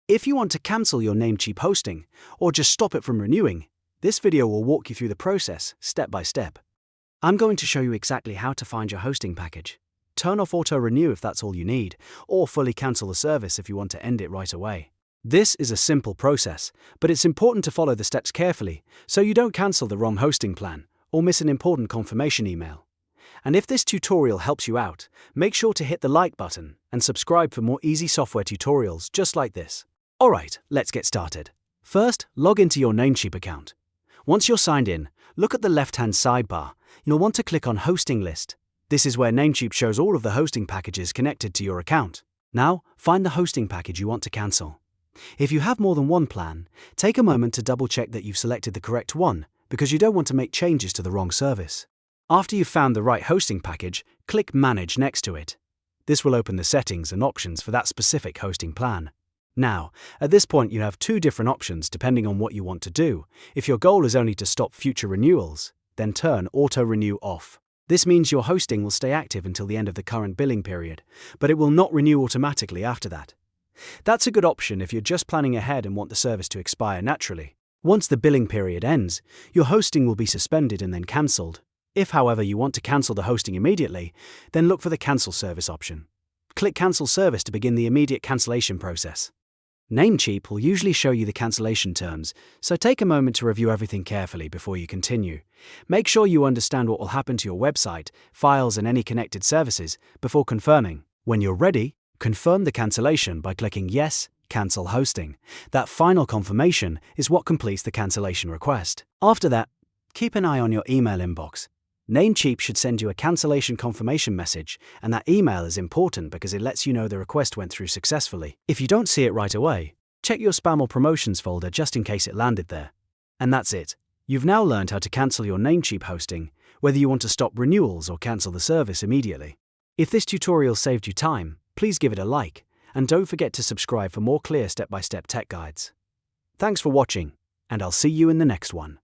If you want to cancel your Namecheap hosting, or just stop it from renewing, this video will walk you through the process, step by step. I'm going to show you exactly how to find your hosting package. Turn off auto-renew if that's all you need, or fully cancel the service if you want to end it right away. This is a simple process, but it's important to follow the steps carefully so you don't cancel the wrong hosting plan or miss an important confirmation email. And if this tutorial helps you out, make sure to hit the like button and subscribe for more easy software tutorials just like this. Alright, let's get started. First, log into your Namecheap account. Once you're signed in, look at the left-hand sidebar. You'll want to click on Hosting List. This is where Namecheap shows all of the hosting packages connected to your account. Now, find the hosting package you want to cancel. If you have more than one plan, take a moment to double-check that you've selected the correct one, because you don't want to make changes to the wrong service. After you've found the right hosting package, click Manage next to it. This will open the settings and options for that specific hosting plan. Now, at this point you have two different options depending on what you want to do. If your goal is only to stop future renewals, then turn Auto-Renew off. This means your hosting will stay active until the end of the current billing period, but it will not renew automatically after that. That's a good option if you're just planning ahead and want the service to expire naturally. Once the billing period ends, your hosting will be suspended and then cancelled. If, however, you want to cancel the hosting immediately, then look for the Cancel Service option. Click Cancel Service to begin the immediate cancellation process. Namecheap will usually show you the cancellation terms, so take a moment to review everything carefully before you continue. Make sure you understand what will happen to your website, files, and any connected services before confirming. When you're ready, confirm the cancellation by clicking Yes, Cancel Hosting. That final confirmation is what completes the cancellation request. After that, keep an eye on your email inbox. Namecheap should send you a cancellation confirmation message, and that email is important because it lets you know the request went through successfully. If you don't see it right away, check your spam or promotions folder just in case it landed there. And that's it. You've now learned how to cancel your Namecheap hosting, whether you want to stop renewals or cancel the service immediately. If this tutorial saved you time, please give it a like, and don't forget to subscribe for more clear step-by-step tech guides. Thanks for watching, and I'll see you in the next one.